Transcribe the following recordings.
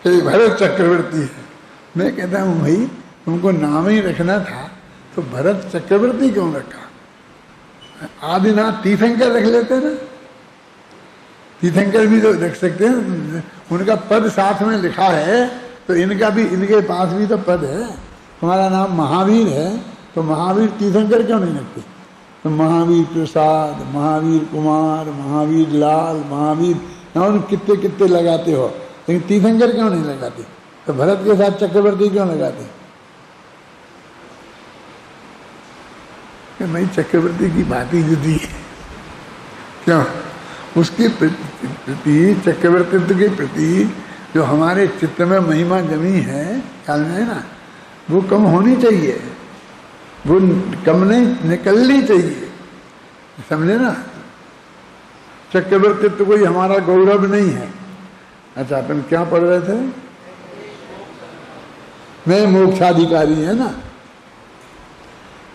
कि भरत चक्रवर्ती है। मैं कहता हूँ भाई तुमको नाम ही रखना था तो भरत चक्रवर्ती क्यों रखा? आदिनाथ तीर्थंकर रख लेते ना, तीर्थंकर भी तो रख सकते हैं, उनका पद साथ में लिखा है तो इनका भी, इनके पास भी तो पद है। तुम्हारा नाम महावीर है तो महावीर तीर्थंकर क्यों नहीं रखते? तो महावीर प्रसाद, महावीर कुमार, महावीर लाल, महावीर नाम कितने कितने लगाते हो, लेकिन तीर्थंकर क्यों नहीं लगाते? तो भरत के साथ चक्रवर्ती क्यों लगाते? भाई चक्रवर्ती की बात ही जुदी है। क्यों? उसके प्रति, चक्रवर्तित्व के प्रति जो हमारे चित्त में महिमा जमी है, ख्याल में है ना, वो कम होनी चाहिए, वो कम नहीं निकलनी चाहिए, समझे ना। चक्रवर्तित्व कोई हमारा गौरव नहीं है। अच्छा, अपन क्या पढ़ रहे थे? मैं मोक्षाधिकारी है ना,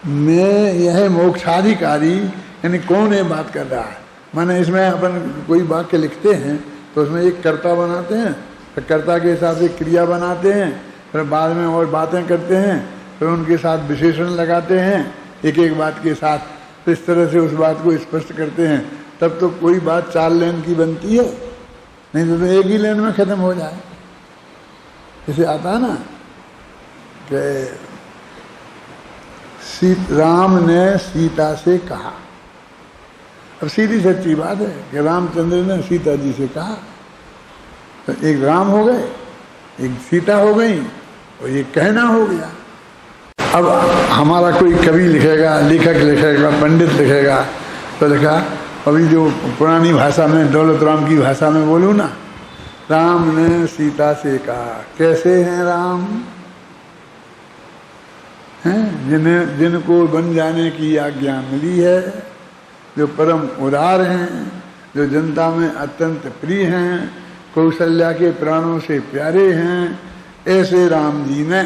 मैं यह मोक्षाधिकारी, यानी कौन है बात कर रहा है? माने इसमें अपन कोई वाक्य लिखते हैं तो उसमें एक कर्ता बनाते हैं, फिर कर्ता के हिसाब से क्रिया बनाते हैं, फिर बाद में और बातें करते हैं, फिर उनके साथ विशेषण लगाते हैं एक एक बात के साथ, तो इस तरह से उस बात को स्पष्ट करते हैं। तब तो कोई बात 4 लाइन की बनती है, नहीं तो एक ही लाइन में खत्म हो जाए। इसे आता है ना कि राम ने सीता से कहा। अब सीधी सच्ची बात है कि रामचंद्र ने सीता जी से कहा, तो एक राम हो गए, एक सीता हो गई, और ये कहना हो गया। अब हमारा कोई कवि लिखेगा, लेखक लिखेगा, पंडित लिखेगा, तो लिखा, अभी जो पुरानी भाषा में, दौलत राम की भाषा में बोलूँ ना, राम ने सीता से कहा। कैसे हैं राम? हैं जिनको बन जाने की आज्ञा मिली है, जो परम उदार हैं, जो जनता में अत्यंत प्रिय हैं, कौशल्या के प्राणों से प्यारे हैं, ऐसे राम जी ने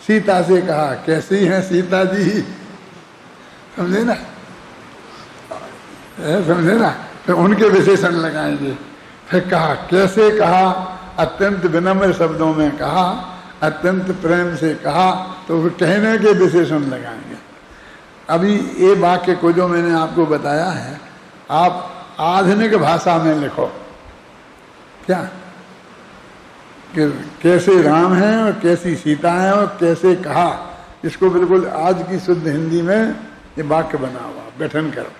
सीता से कहा। कैसी हैं सीता जी? समझे ना, समझे ना। तो उनके विशेषण लगाएंगे। फिर कहा, कैसे कहा? अत्यंत विनम्र शब्दों में कहा, अत्यंत प्रेम से कहा, तो फिर कहने के विशेषण लगाएंगे। अभी ये वाक्य को जो मैंने आपको बताया है, आप आधुनिक भाषा में लिखो। क्या? कि कैसे राम हैं और कैसी सीता है और कैसे कहा, इसको बिल्कुल आज की शुद्ध हिंदी में ये वाक्य बना हुआ, गठन करो,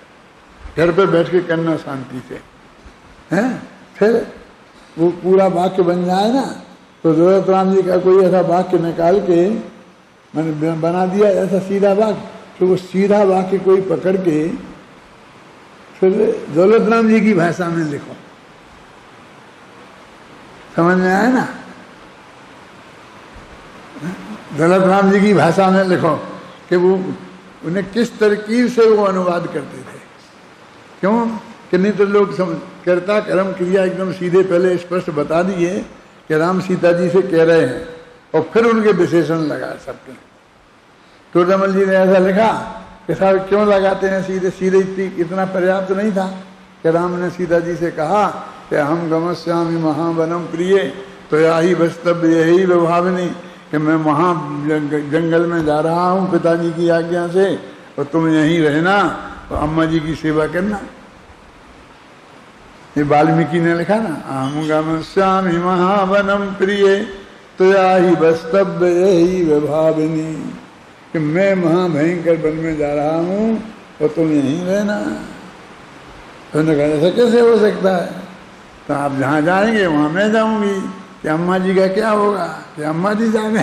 घर पर बैठ के करना शांति से, हैं? फिर वो पूरा वाक्य बन जाए ना, तो दौलत राम जी का कोई ऐसा वाक्य निकाल के मैंने बना दिया, ऐसा सीधा वाक्य, तो वो सीधा वाक्य कोई पकड़ के फिर दौलत राम जी की भाषा में लिखो। समझ में आया ना? दौलत राम जी की भाषा में लिखो कि वो उन्हें किस तरकीब से वो अनुवाद करते थे। क्यों? कि नहीं तो लोग कर्ता कर्म क्रिया एकदम सीधे पहले स्पष्ट बता दिए कि राम सीता जी से कह रहे हैं, और फिर उनके विशेषण लगा सबके। टोडामल जी ने ऐसा लिखा कि साहब क्यों लगाते हैं सीधे सीधे, इतना पर्याप्त नहीं था कि राम ने सीता जी से कहा कि हम गमस्यामि महावनम प्रिय, तो यही वस्तव्य यही विभावनी, कि मैं वहाँ जंगल में जा रहा हूँ पिताजी की आज्ञा से, और तुम यहीं रहना और अम्मा जी की सेवा करना। ये वाल्मीकि ने लिखा ना, अहम गमस्यामि महावनम प्रिय, तो यही वस्तव्य यही विभावनी, कि मैं महाभयंकर वन में जा रहा हूँ और तुम यहीं रहना। तो उन्होंने कहा ऐसा कैसे हो सकता है? तो आप जहाँ जाएंगे वहाँ मैं जाऊँगी, कि अम्मा जी का क्या होगा, कि अम्मा जी जाने।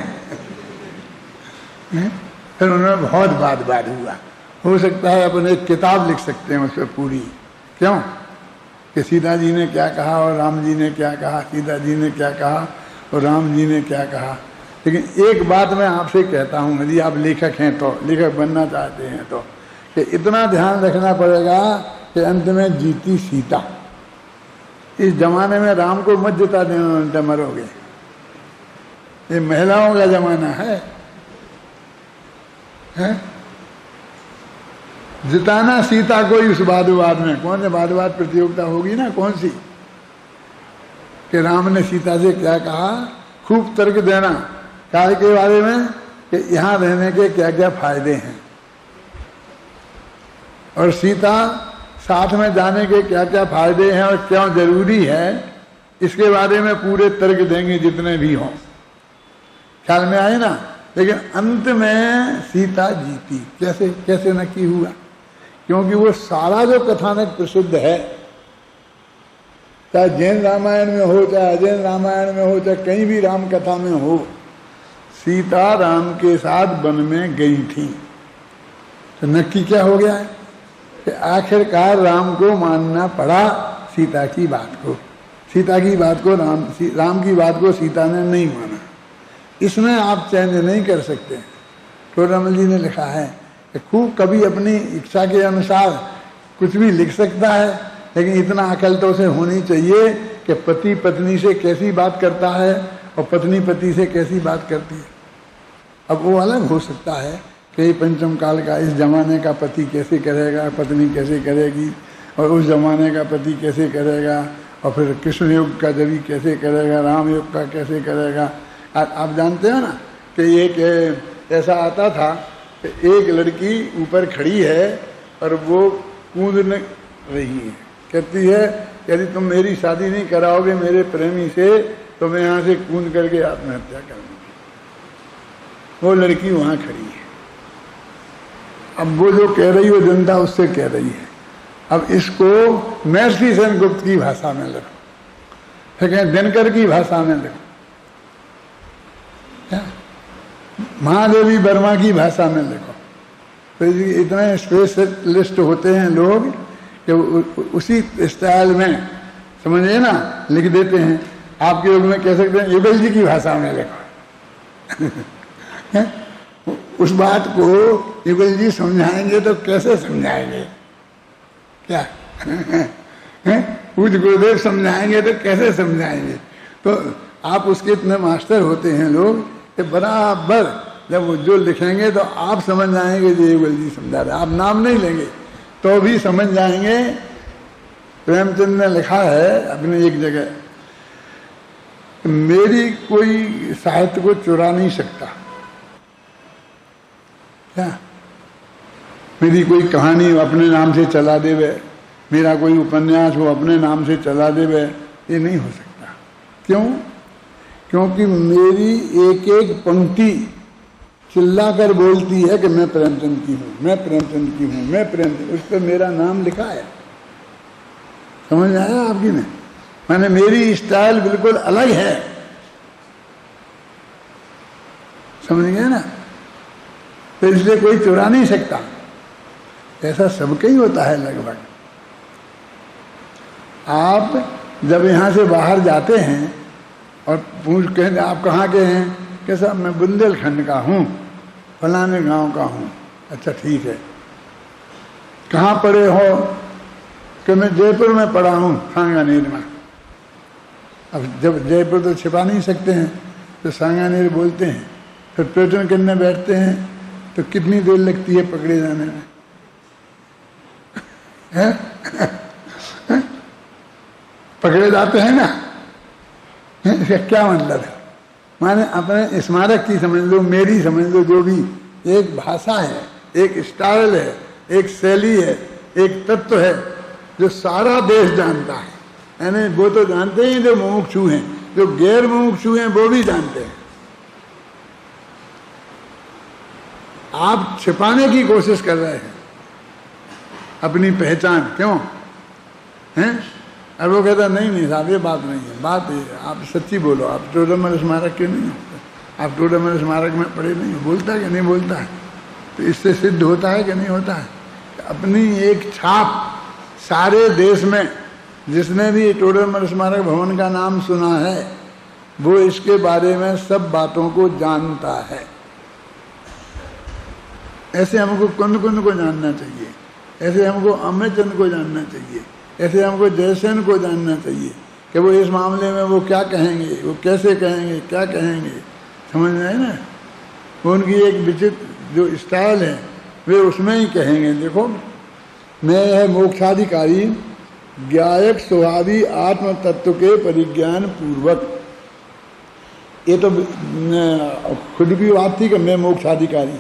फिर उन्होंने बहुत बात हुआ। हो सकता है अपन एक किताब लिख सकते हैं उस पर पूरी। क्यों? कि सीता जी ने क्या कहा और राम जी ने क्या कहा, सीता जी ने क्या कहा और राम जी ने क्या कहा। लेकिन एक बात मैं आपसे कहता हूँ, यदि आप लेखक हैं तो, लेखक बनना चाहते हैं तो, कि इतना ध्यान रखना पड़ेगा कि अंत में जीती सीता। इस जमाने में राम को मत जिता देना, मरोगे। ये महिलाओं का जमाना है, हैं? जिताना सीता को इस वाद विवाद में। कौन से वाद विवाद प्रतियोगिता होगी ना, कौन सी? कि राम ने सीता से क्या कहा, खूब तर्क देना काय के बारे में कि यहाँ रहने के क्या क्या फायदे हैं, और सीता साथ में जाने के क्या क्या फायदे हैं और क्यों जरूरी है, इसके बारे में पूरे तर्क देंगे जितने भी हों। ख्याल में आए ना। लेकिन अंत में सीता जीती। कैसे कैसे नक्की हुआ? क्योंकि वो सारा जो कथानक प्रसिद्ध है, चाहे जैन रामायण में हो, चाहे अजैन रामायण में हो, चाहे कहीं भी राम कथा में हो, सीता राम के साथ वन में गई थी। तो नक्की क्या हो गया है कि आखिरकार राम को मानना पड़ा सीता की बात को। सीता की बात को राम की बात को सीता ने नहीं माना। इसमें आप चेंज नहीं कर सकते। टोडरमल जी ने लिखा है कि खूब कभी अपनी इच्छा के अनुसार कुछ भी लिख सकता है, लेकिन इतना अकल तो उसे होनी चाहिए कि पति पत्नी से कैसी बात करता है और पत्नी पति से कैसी बात करती है। अब वो अलग हो सकता है कि पंचम काल का इस जमाने का पति कैसे करेगा, पत्नी कैसे करेगी, और उस जमाने का पति कैसे करेगा, और फिर कृष्ण युग का जब कैसे करेगा, राम युग का कैसे करेगा। आप जानते हो ना कि एक ऐसा आता था कि एक लड़की ऊपर खड़ी है और वो कूद रही है, कहती है यदि तुम मेरी शादी नहीं कराओगे मेरे प्रेमी से तो मैं यहाँ से कूद करके आत्महत्या करूँगी। वो लड़की वहाँ खड़ी है। अब वो जो कह रही हो जनता उससे कह रही है। अब इसको महर्षि सेनगुप्त की भाषा में लिखो, फिर कहें दिनकर की भाषा में लिखो, महादेवी वर्मा की भाषा में लिखो। तो इतने स्पेशलिस्ट होते हैं लोग कि उसी स्टाइल में समझिए ना लिख देते हैं। आपके लोग में कह सकते हैं युगल जी की भाषा में लिखो। उस बात को युगल जी समझाएंगे तो कैसे समझाएंगे? क्या पूज्य गुरुदेव समझाएंगे तो कैसे समझाएंगे? तो आप उसके इतने मास्टर होते हैं लोग कि बराबर जब वो जो लिखेंगे तो आप समझ जाएंगे जो युगल जी समझा रहे। आप नाम नहीं लेंगे तो भी समझ जाएंगे। प्रेमचंद ने लिखा है अपनी एक जगह, मेरी कोई साहित्य को चुरा नहीं सकता। क्या मेरी कोई कहानी अपने नाम से चला देवे, मेरा कोई उपन्यास वो अपने नाम से चला देवे, ये नहीं हो सकता। क्यों? क्योंकि मेरी एक एक पंक्ति चिल्ला कर बोलती है कि मैं प्रेमचंद की हूँ, मैं प्रेमचंद की हूँ, मैं प्रेमचंद, उस पर मेरा नाम लिखा है। समझ आया आपकी? नहीं मैंने मेरी स्टाइल बिल्कुल अलग है, समझ गए ना? तो इसलिए कोई चुरा नहीं सकता। ऐसा सबका ही होता है लगभग। आप जब यहाँ से बाहर जाते हैं और पूछ कहें आप कहाँ के हैं, कि साहब मैं बुंदेलखंड का हूँ, फलाने गांव का हूँ। अच्छा ठीक है, कहाँ पढ़े हो? कि मैं जयपुर में पढ़ा हूँ, सांगानेर में। अब जब जयपुर तो छिपा नहीं सकते हैं तो सांगानेर बोलते हैं। फिर पेट्रोल करने बैठते हैं तो कितनी देर लगती है पकड़े जाने में? पकड़े जाते हैं ना। इसका क्या मतलब है? माने अपने स्मारक की समझ लो, मेरी समझ लो, जो भी एक भाषा है, एक स्टाइल है, एक शैली है, एक तत्व है जो सारा देश जानता है। यानी वो तो जानते ही जो मुमुक्षु हैं, जो गैर मुमुक्षु हैं वो भी जानते हैं। आप छिपाने की कोशिश कर रहे हैं अपनी पहचान। क्यों हैं? और वो कहता नहीं नहीं साहब ये बात नहीं है, बात ये आप सच्ची बोलो, आप टोडरमल स्मारक के नहीं हो, आप टोडरमल स्मारक में पढ़े नहीं हो। बोलता है कि नहीं बोलता है? तो इससे सिद्ध होता है कि नहीं होता है? अपनी एक छाप सारे देश में, जिसने भी टोडरमल स्मारक भवन का नाम सुना है वो इसके बारे में सब बातों को जानता है। ऐसे हमको कुंद कुंद को जानना चाहिए, ऐसे हमको अमरचंद को जानना चाहिए, ऐसे हमको जयसेन को जानना चाहिए कि वो इस मामले में वो क्या कहेंगे, वो कैसे कहेंगे, क्या कहेंगे। समझ में है ना? वो उनकी एक विचित्र जो स्टाइल है वे उसमें ही कहेंगे। देखो मैं है मोक्षाधिकारी ज्ञायक स्वभावी आत्म तत्व के परिज्ञान पूर्वक। ये तो खुद की बात थी कि मैं मोक्षाधिकारी।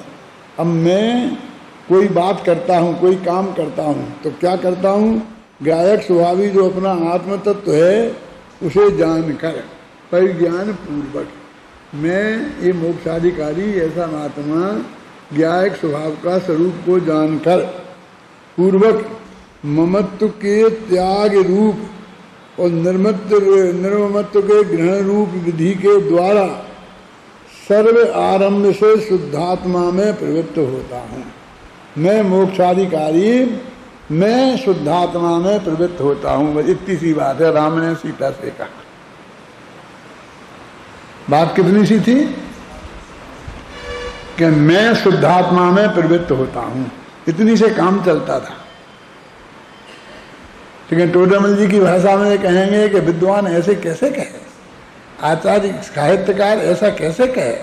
अब मैं कोई बात करता हूँ, कोई काम करता हूँ, तो क्या करता हूँ? ज्ञायक स्वभावी जो अपना आत्म तत्व है उसे जानकर परिज्ञान पूर्वक मैं ये मोक्षाधिकारी ऐसा महात्मा ज्ञायक स्वभाव का स्वरूप को जानकर पूर्वक ममत्व के त्याग रूप और निर्ममत्व के ग्रहण रूप विधि के द्वारा सर्व आरंभ से शुद्धात्मा में प्रवृत्त होता हूँ। मैं मोक्षाधिकारी, मैं शुद्धात्मा में प्रवृत्त होता हूँ। इतनी सी बात है। राम ने सीता से कहा। बात कितनी सी थी कि मैं शुद्धात्मा में प्रवृत्त होता हूँ। इतनी से काम चलता था। लेकिन टोडरमल जी की भाषा में कहेंगे कि विद्वान ऐसे कैसे कहे, आचार्य साहित्यकार ऐसा कैसे कहे,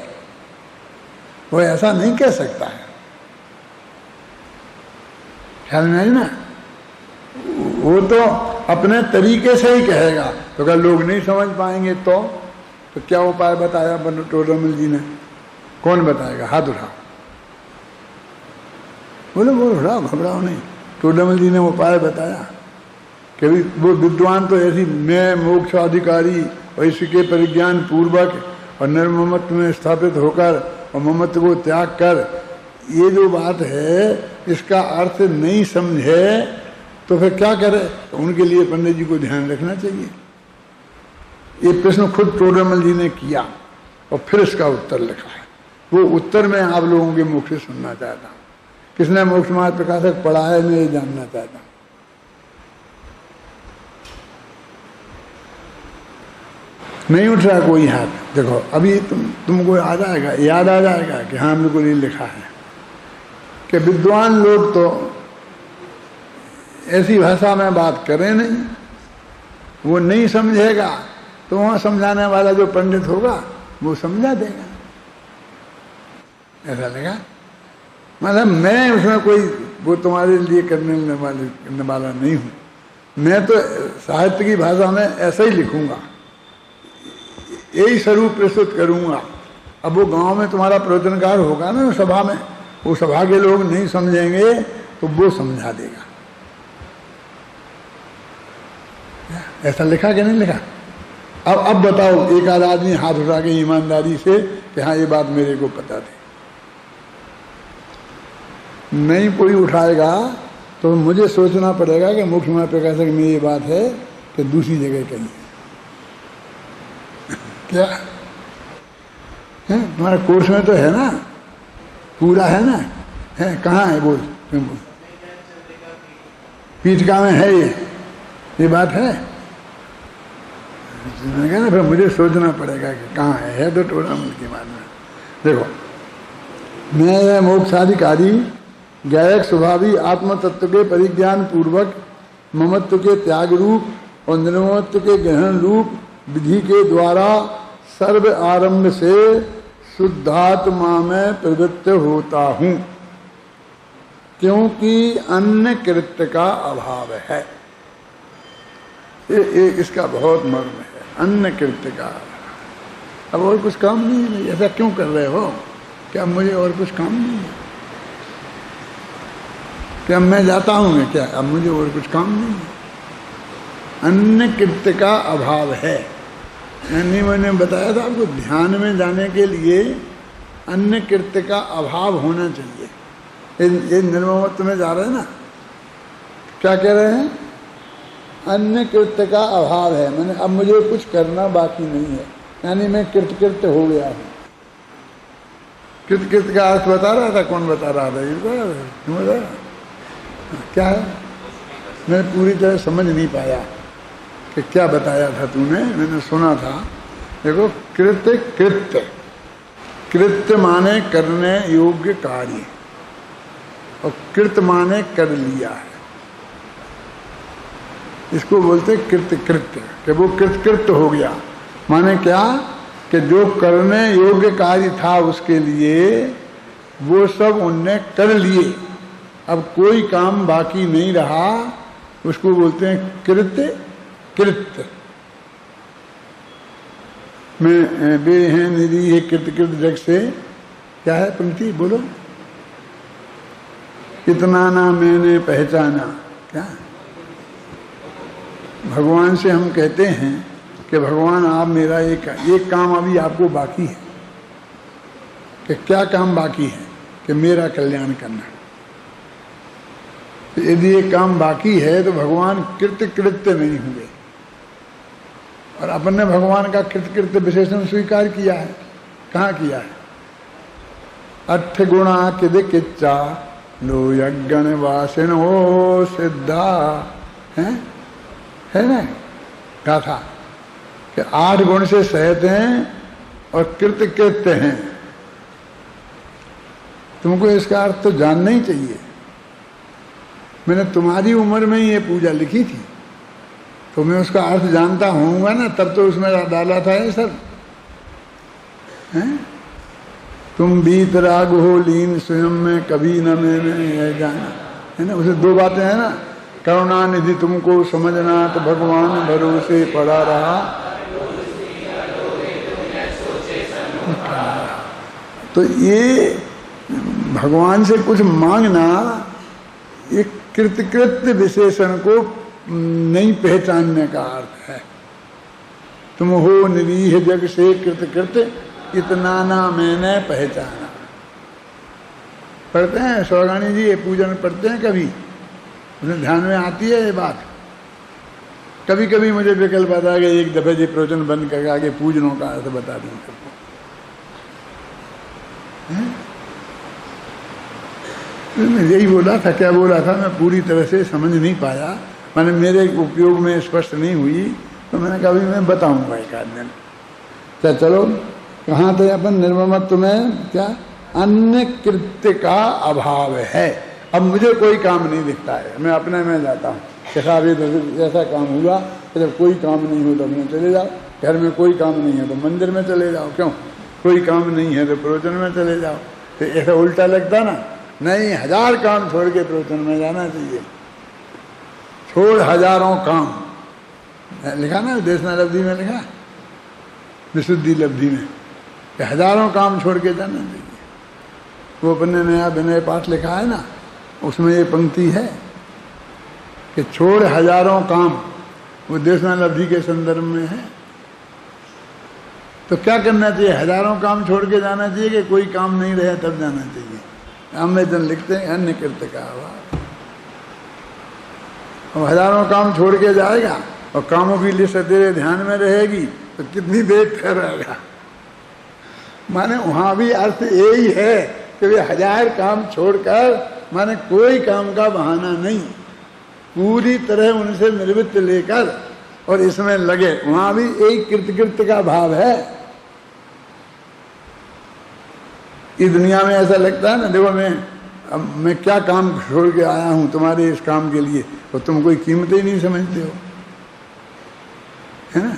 वो ऐसा नहीं कह सकता है। ख्याल में आई ना? वो तो अपने तरीके से ही कहेगा। तो अगर लोग नहीं समझ पाएंगे तो क्या उपाय बताया टोडरमल जी ने? कौन बताएगा? हाथ उठाओ। बोलो उठाओ, घबराओ नहीं। टोडरमल जी ने उपाय बताया कि वो विद्वान तो ऐसी मैं मोक्षाधिकारी और इसके परिज्ञान पूर्वक और निर्ममत्व में स्थापित होकर और ममत्व को त्याग कर, ये जो बात है इसका अर्थ नहीं समझे तो फिर क्या करे? तो उनके लिए पंडित जी को ध्यान रखना चाहिए। ये प्रश्न खुद टोडरमल जी ने किया और फिर इसका उत्तर लिखा है। वो उत्तर मैं आप लोगों के मुख से सुनना चाहता हूँ। किसने मोक्ष मार्ग प्रकाशक पढ़ा है, मैं ये जानना चाहता हूँ। नहीं उठ रहा कोई हाथ? देखो अभी तुमको आ जाएगा, याद आ जाएगा कि हाँ बिल्कुल ये लिखा है कि विद्वान लोग तो ऐसी भाषा में बात करें नहीं, वो नहीं समझेगा तो वहाँ समझाने वाला जो पंडित होगा वो समझा देगा। ऐसा लगा? मतलब मैं उसमें कोई वो तुम्हारे लिए करने वाला नहीं हूँ। मैं तो साहित्य की भाषा में ऐसा ही लिखूंगा, यही स्वरूप प्रस्तुत करूंगा। अब वो गांव में तुम्हारा प्रवचनकार होगा ना सभा में, वो सभा के लोग नहीं समझेंगे तो वो समझा देगा। ऐसा लिखा कि नहीं लिखा? अब बताओ, एक आध आदमी हाथ उठा के ईमानदारी से कि हाँ ये बात मेरे को पता थी। नहीं कोई उठाएगा तो मुझे सोचना पड़ेगा कि मुख्य मार्ग प्रकाशक में ये बात है कि दूसरी जगह कहीं क्या है? तुम्हारे कोर्स में तो है ना, पूरा है ना? है कहाँ है? बोल। पीठिका में है ये बात है ना? फिर मुझे सोचना पड़ेगा कि कहाँ है तो टोडरमल की बात में। देखो, मैं मोक्षाधिकारी ज्ञायक स्वभावी आत्म तत्व के परिज्ञान पूर्वक ममत्व के त्याग रूप और निर्ममत्व के ग्रहण रूप विधि के द्वारा सर्व आरंभ से शुद्धात्मा में प्रवृत्त होता हूँ, क्योंकि अन्य कृत्य का अभाव है। ये इसका बहुत मर्म है, अन्य कृत्य का। अब और कुछ काम नहीं है, ऐसा क्यों कर रहे हो? क्या मुझे और कुछ काम नहीं है? क्या मैं जाता हूँ मैं क्या? अब मुझे और कुछ काम नहीं है। अन्य कृत्य का अभाव है। यानी मैंने बताया था आपको, ध्यान में जाने के लिए अन्य कृत्य का अभाव होना चाहिए। ये निर्ममत्व में जा रहे हैं ना, क्या कह रहे हैं? अन्य कृत्य का अभाव है, मैंने अब मुझे कुछ करना बाकी नहीं है, यानी मैं कृतकृत्य हो गया हूँ। कृतकृत्य का अर्थ बता रहा था। कौन बता रहा था? क्यों बता रहा? क्या है? मैं पूरी तरह समझ नहीं पाया कि क्या बताया था तूने। मैंने सुना था। देखो, कृत्य कृत्य कृत्य माने करने योग्य कार्य और कृत माने कर लिया है। इसको बोलते कृत्य कृत्य, कि वो कृतकृत्य हो गया। माने क्या? कि जो करने योग्य कार्य था उसके लिए वो सब उनने कर लिए, अब कोई काम बाकी नहीं रहा उसको बोलते हैं कृत्य कृत्य में बे हैं निधि है कृत कृत जग से। क्या है पंक्ति बोलो? कितना ना मैंने पहचाना। क्या भगवान से हम कहते हैं कि भगवान आप मेरा एक काम अभी आपको बाकी है। कि क्या काम बाकी है? कि मेरा कल्याण करना। तो यदि ये काम बाकी है तो भगवान कृत्य कृत्य नहीं होंगे। और अपन ने भगवान का कृत्य कृत्य विशेषण स्वीकार किया है। कहाँ किया है? अठ गुणा किद किच्चा लो यज्ञन वासिन हो सिद्धा है ना गाथा कि 8 गुण से सहित हैं और कृत्य कृत्य हैं। तुमको इसका अर्थ तो जानना ही चाहिए। मैंने तुम्हारी उम्र में ही ये पूजा लिखी थी तो मैं उसका अर्थ जानता होऊंगा ना, तब तो उसमें डाला था ये सब हैं। तुम बीत राग हो लीन स्वयं में कभी न मैंने यह जाना, है ना। उसे 2 बातें हैं ना, करुणा निधि तुमको समझना तो भगवान भरोसे पड़ा रहा। तो ये भगवान से कुछ मांगना एक कृतकृत्य विशेषण को नहीं पहचानने का अर्थ है। तुम हो निरीह जग से कृतकृत्य इतना ना मैंने पहचाना। पढ़ते हैं सौगानी जी ये पूजन पढ़ते हैं कभी? उन्हें ध्यान में आती है ये बात? कभी कभी मुझे विकल्प आता है कि एक दफे जी प्रवचन बंद करके आगे पूजनों का अर्थ बता दूं सबको। यही बोला था, क्या बोला था मैं पूरी तरह से समझ नहीं पाया, मैंने मेरे उपयोग में स्पष्ट नहीं हुई तो मैंने कहा अभी मैं बताऊंगा एक आध दिन। क्या चलो कहाँ थे अपन? निर्ममत्व में क्या अन्य कृत्य का अभाव है। अब मुझे कोई काम नहीं दिखता है, मैं अपने में जाता हूँ। कैसा भी ऐसा काम हुआ कि जब कोई काम नहीं हो तो अपने चले जाओ, घर में कोई काम नहीं है तो मंदिर में चले जाओ, क्यों? कोई काम नहीं है तो प्रवचन में चले जाओ। तो ऐसा उल्टा लगता ना? नहीं, 1000 काम छोड़ के प्रवचन में जाना चाहिए। छोड़ हजारों काम, लिखा ना देशना लब्धि में, लिखा विशुद्धि लब्धि में कि हजारों काम छोड़ के जाना चाहिए। वो अपने नया विनय पाठ लिखा है ना, उसमें ये पंक्ति है कि छोड़ हजारों काम, वो देशना लब्धि के संदर्भ में है। तो क्या करना चाहिए? हजारों काम छोड़ के जाना चाहिए कि कोई काम नहीं रहे तब जाना चाहिए? अम्बेडकर लिखते हैं अन्य कृत्य का अभाव। अब हजारों काम छोड़ के जाएगा और कामों की लिस्ट तेरे ध्यान में रहेगी तो कितनी देर ठहरेगा? माने वहां भी अर्थ यही है कि वे 1000 काम छोड़कर, माने कोई काम का बहाना नहीं, पूरी तरह उनसे निवृत्त लेकर और इसमें लगे। वहां भी एक कृतकृत्य का भाव है। इस दुनिया में ऐसा लगता है ना, देखो मैं क्या काम छोड़ के आया हूं तुम्हारे इस काम के लिए, तो तुम कोई कीमत ही नहीं समझते हो, है ना।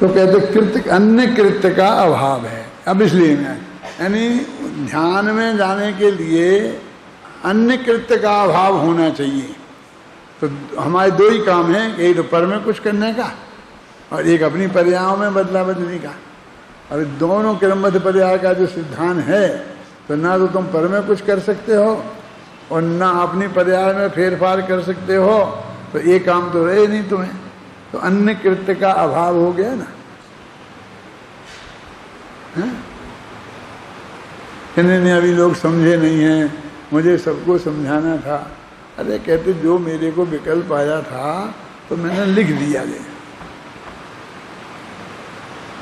तो कहते कृत्य अन्य कृत्य का अभाव है। अब इसलिए मैं यानी ध्यान में जाने के लिए अन्य कृत्य का अभाव होना चाहिए। तो हमारे 2 ही काम हैं, एक तो पर में कुछ करने का और एक अपनी पर्यायों में बदला बदलने का। और दोनों क्रमबद्ध पर्याय का जो सिद्धांत है, तो ना तो तुम पर में कुछ कर सकते हो और ना अपनी पर्याय में फेरफार कर सकते हो, तो एक काम तो रहे नहीं तुम्हें। तो अन्य कृत्य का अभाव हो गया ना। नहीं अभी लोग समझे नहीं हैं, मुझे सबको समझाना था। अरे कहते जो मेरे को विकल्प आया था तो मैंने लिख दिया गया,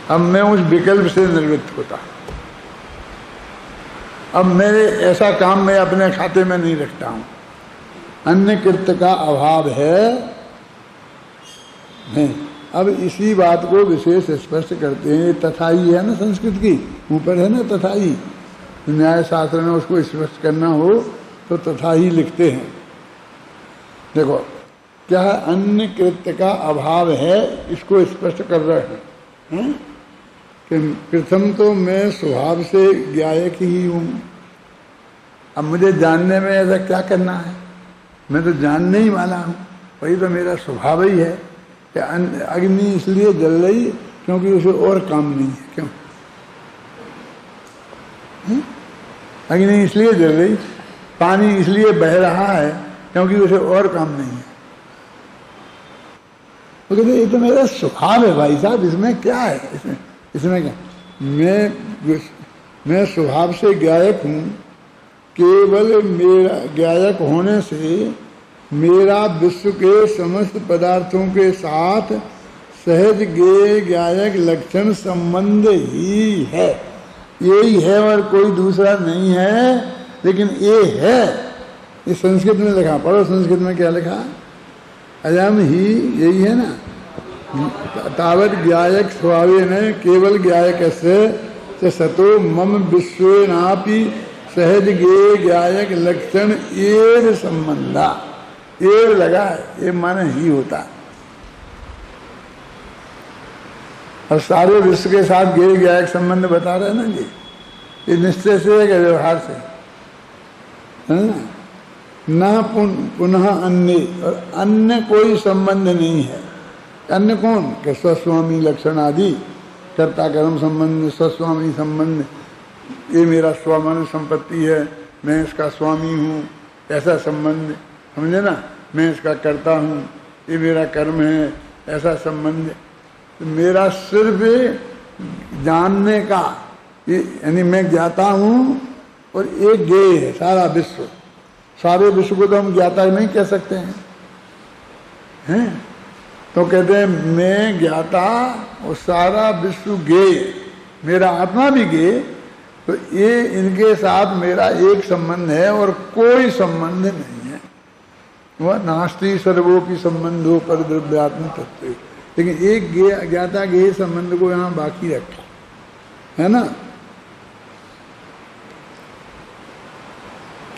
अब मैं उस विकल्प से निवृत्त होता। अब मेरे ऐसा काम मैं अपने खाते में नहीं रखता हूं। अन्य कृत्य का अभाव है। अब इसी बात को विशेष स्पष्ट करते हैं। तथाई है ना संस्कृत की, ऊपर है ना तथाई, न्याय शास्त्र में उसको स्पष्ट करना हो तो तथाई लिखते हैं। देखो क्या अन्य कृत्य का अभाव है, इसको स्पष्ट कर रहे हैं कि प्रथम तो मैं स्वभाव से ज्ञायक ही हूँ। अब मुझे जानने में ऐसा क्या करना है? मैं तो जानने ही वाला हूँ, वही तो मेरा स्वभाव ही है कि अग्नि इसलिए जल रही क्योंकि उसे और काम नहीं है। क्यों अग्नि इसलिए जल रही, पानी इसलिए बह रहा है क्योंकि उसे और काम नहीं है। तो कहते ये तो मेरा स्वभाव है भाई साहब, इसमें क्या है, इसमें क्या, मैं स्वभाव से गायक हूँ, केवल मेरा गायक होने से मेरा विश्व के समस्त पदार्थों के साथ सहज गेय गायक लक्षण संबंध ही है, यही है और कोई दूसरा नहीं है। लेकिन ये है, ये संस्कृत में लिखा, पढ़ो संस्कृत में क्या लिखा, अयम ही, यही है ना, तावत गायक स्वभावे न केवल गायक से सतो मम विश्वेनापि सहज गे गायक लक्षण एव संबंधा, एव लगा है, ये माने ही होता है। और सारे विश्व के साथ गे गायक संबंध बता रहे हैं ना जी, ये निश्चय से है कि व्यवहार से है ना। न पुनः अन्य, और अन्य कोई संबंध नहीं है। अन्य कौन के स्वस्वामी लक्षण आदि, कर्ता कर्म संबंध, स्वस्वामी संबंध, ये मेरा स्वामी संपत्ति है, मैं इसका स्वामी हूँ, ऐसा संबंध, समझे ना, मैं इसका कर्ता हूँ, ये मेरा कर्म है, ऐसा संबंध। तो मेरा सिर्फ जानने का, यानी मैं ज्ञाता हूँ और एक ज्ञेय है सारा विश्व। सारे विश्व को तो हम ज्ञाता नहीं कह सकते हैं, तो कहते हैं मैं ज्ञाता और सारा विश्व ज्ञेय, मेरा आत्मा भी ज्ञेय। तो ये इनके साथ मेरा एक संबंध है और कोई संबंध नहीं है। वह नास्ति सर्वोपि संबंधो पर द्रव्यात्म तत्व, लेकिन एक ज्ञाता ज्ञेय संबंध को यहाँ बाकी रखा है ना।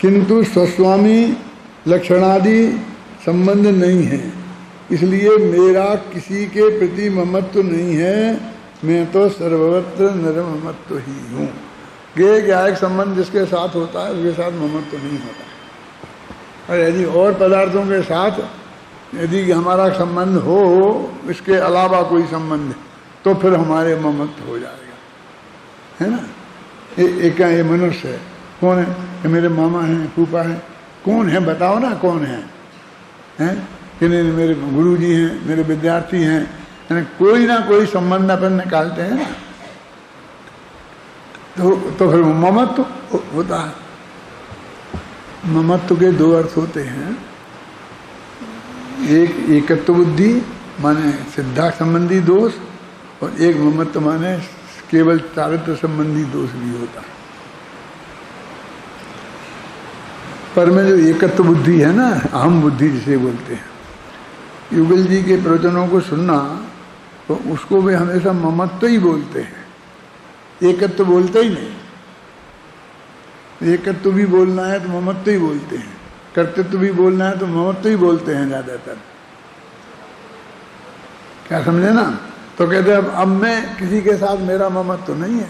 किंतु स्वस्वामी लक्षणादि संबंध नहीं है, इसलिए मेरा किसी के प्रति ममत्व नहीं है, मैं तो सर्वत्र निर्ममत्व ही हूँ। ज्ञेय गायक संबंध जिसके साथ होता है उसके साथ ममत्व नहीं होता। और यदि और पदार्थों के साथ यदि हमारा संबंध हो इसके अलावा कोई संबंध, तो फिर हमारे ममत्व हो जाएगा, है ना। एक ये मनुष्य है, कौन है, ये मेरे मामा हैं, फूफा हैं, कौन है बताओ ना, कौन है, हैं कि नहीं, मेरे गुरुजी हैं, मेरे विद्यार्थी हैं, यानी कोई ना कोई संबंध अपन निकालते हैं ना, तो फिर ममत्व होता है। ममत्व के दो अर्थ होते हैं, एक एकत्व बुद्धि माने सिद्धा संबंधी दोष, और एक ममत्व माने केवल चारित्र संबंधी दोष भी होता है। पर में जो एकत्व बुद्धि है ना, अहम बुद्धि जिसे बोलते हैं, युगल जी के प्रवचनों को सुनना तो उसको भी हमेशा ममत्व ही बोलते हैं, एकत्व बोलते ही नहीं। एकत्व भी बोलना है तो ममत्व ही बोलते हैं, कर्तृत्व भी बोलना है तो ममत्व ही बोलते हैं ज्यादातर, क्या समझे ना। तो कहते हैं अब मैं किसी के साथ मेरा ममत्व नहीं है,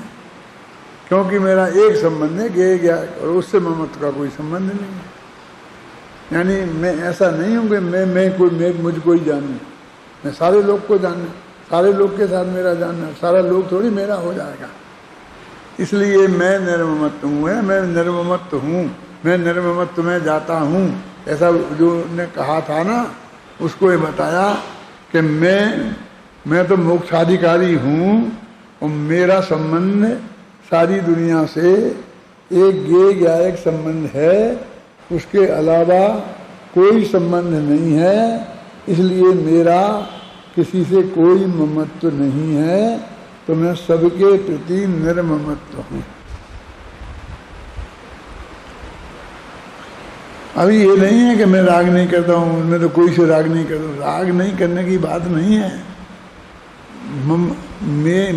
क्योंकि मेरा एक संबंध है ज्ञेय ज्ञायक, और उससे ममत्व का कोई संबंध नहीं है। यानी मैं ऐसा नहीं हूँ कि मैं मुझको ही जानूँ, मैं सारे लोग को जानूँ, सारे लोग के साथ मेरा जानना, सारा लोग थोड़ी मेरा हो जाएगा। इसलिए मैं निर्ममत्व हूँ, मैं निर्ममत्व हूँ, मैं निर्ममत्व में जाता हूँ, ऐसा जो ने कहा था ना, उसको ये बताया कि मैं तो मोक्षाधिकारी हूँ और मेरा संबंध सारी दुनिया से एक ज्ञेय गायक संबंध है, उसके अलावा कोई संबंध नहीं है, इसलिए मेरा किसी से कोई ममत्व नहीं है, तो मैं सबके प्रति निर्ममत्व हूँ। अभी ये नहीं है कि मैं राग नहीं करता हूँ, मैं तो कोई से राग नहीं करता हूँ, राग नहीं करने की बात नहीं है।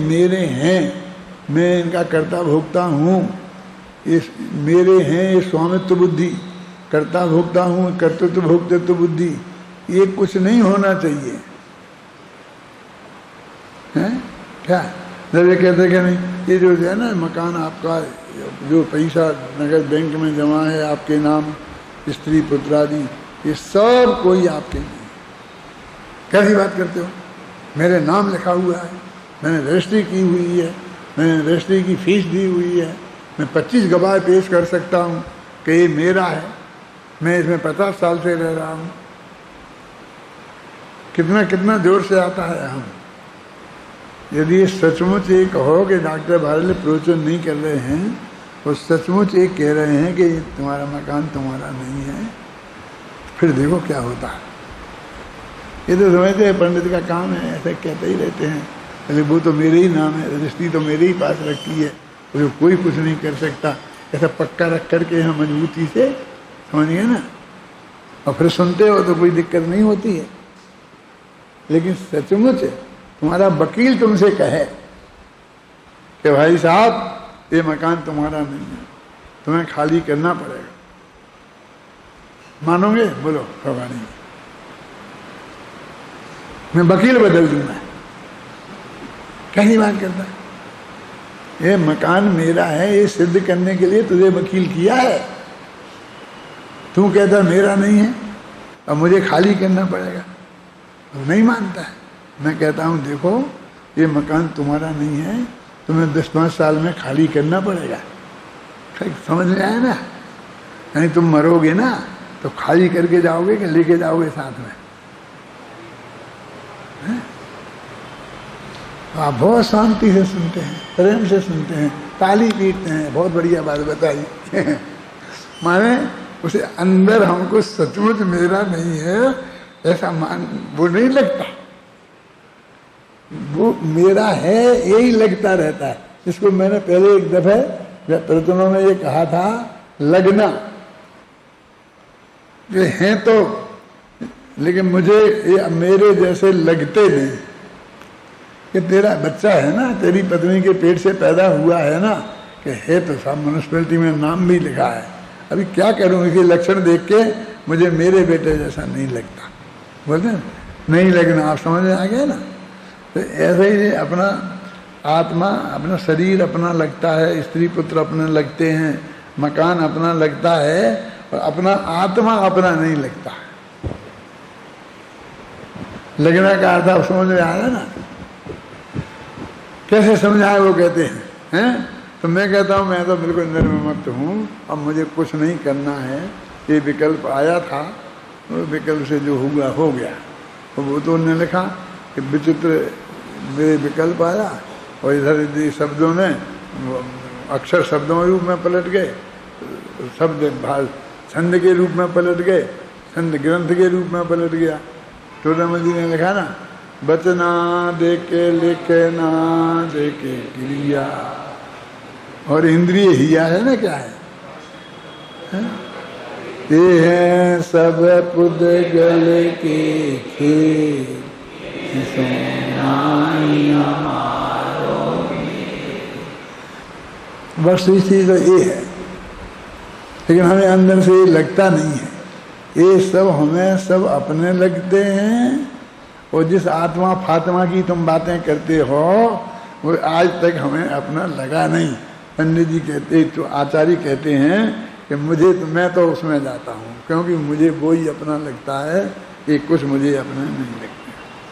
मेरे हैं, मैं इनका कर्ता भोक्ता हूँ, इस मेरे हैं ये स्वामित्व बुद्धि, कर्ता भोक्ता हूँ, कर्तृत्व भोक्तृत्व बुद्धि, ये कुछ नहीं होना चाहिए, हैं क्या। जब ये कहते कि नहीं, ये जो है ना मकान आपका, जो पैसा नगद बैंक में जमा है आपके नाम, स्त्री पुत्र आदि, ये सब कोई आपके नहीं। कैसी बात करते हो? मेरे नाम लिखा हुआ है, मैंने रजिस्ट्री की हुई है, मैंने रजिस्ट्री की फीस दी हुई है, मैं 25 गवाह पेश कर सकता हूँ कि ये मेरा है, मैं इसमें 50 साल से रह रहा हूँ। कितना कितना जोर से आता है हम। यदि ये सचमुच ये कहो कि डॉक्टर भारले प्रवचन नहीं कर रहे हैं, वो सचमुच ये कह रहे हैं कि तुम्हारा मकान तुम्हारा नहीं है, फिर देखो क्या होता है। ये तो समझते हैं पंडित का काम है, ऐसे कहते ही रहते हैं, अरे वो तो मेरे ही नाम है, रजिस्ट्री तो मेरे ही पास रखी है, तो कोई कुछ नहीं कर सकता। ऐसा पक्का रख करके यहाँ मजबूती से, समझ गए ना। और फिर सुनते हो तो कोई दिक्कत नहीं होती है। लेकिन सचमुच तुम्हारा वकील तुमसे कहे कि भाई साहब ये मकान तुम्हारा नहीं है, तुम्हें खाली करना पड़ेगा, मानोगे? बोलो भगवान, मैं वकील बदल दूंगा। कैसी बात करता है? ये मकान मेरा है, ये सिद्ध करने के लिए तुझे वकील किया है, तू कहता मेरा नहीं है और मुझे खाली करना पड़ेगा। तो नहीं मानता है। मैं कहता हूँ देखो ये मकान तुम्हारा नहीं है, तुम्हें 10-5 साल में खाली करना पड़ेगा। समझ में आया ना? यानी तुम मरोगे ना तो खाली करके जाओगे कि लेके जाओगे साथ में? आप बहुत शांति से सुनते हैं, प्रेम से सुनते हैं, ताली पीटते हैं, बहुत बढ़िया बात बताई। माने उसे अंदर हमको सचमुच मेरा नहीं है ऐसा मान वो नहीं लगता, वो मेरा है यही लगता रहता है। इसको मैंने पहले एक दफे प्रवचनों में ये कहा था, लगना ये हैं तो, लेकिन मुझे ये मेरे जैसे लगते नहीं। कि तेरा बच्चा है ना, तेरी पत्नी के पेट से पैदा हुआ है ना, कि है तो सब म्युनिसिपैलिटी में नाम भी लिखा है। अभी क्या करूं, इसके लक्षण देख के मुझे मेरे बेटे जैसा नहीं लगता। बोलते नहीं लगना, आप समझ में आ गए ना? तो ऐसे ही अपना आत्मा, अपना शरीर अपना लगता है, स्त्री पुत्र अपने लगते हैं, मकान अपना लगता है, और अपना आत्मा अपना नहीं लगता। लगना का अर्थ आप समझ में आया ना? कैसे समझाए वो कहते हैं? तो मैं कहता हूँ मैं तो बिल्कुल निर्ममत हूँ, अब मुझे कुछ नहीं करना है। ये विकल्प आया था, वो विकल्प से जो हुआ हो गया। तो वो तो उन्होंने लिखा कि विचित्र मेरे विकल्प आया और इधर शब्दों ने अक्षर शब्दों के रूप में पलट गए, शब्द छंद के रूप में पलट गए, छंद ग्रंथ के रूप में पलट गया। टोडामल जी ने लिखा ना, बचना देके लिखना देके क्रिया, और इंद्रिय हिया है ना, क्या है? ये है सब पुद गल के खेल, वस्तुस्थिति तो ये है, लेकिन हमें अंदर से ये लगता नहीं है। ये सब हमें सब अपने लगते हैं। और जिस आत्मा फात्मा की तुम बातें करते हो वो आज तक हमें अपना लगा नहीं। पंडित जी कहते, तो आचार्य कहते हैं कि मुझे तो, मैं तो उसमें जाता हूँ क्योंकि मुझे वो ही अपना लगता है, कि कुछ मुझे अपना नहीं लगता।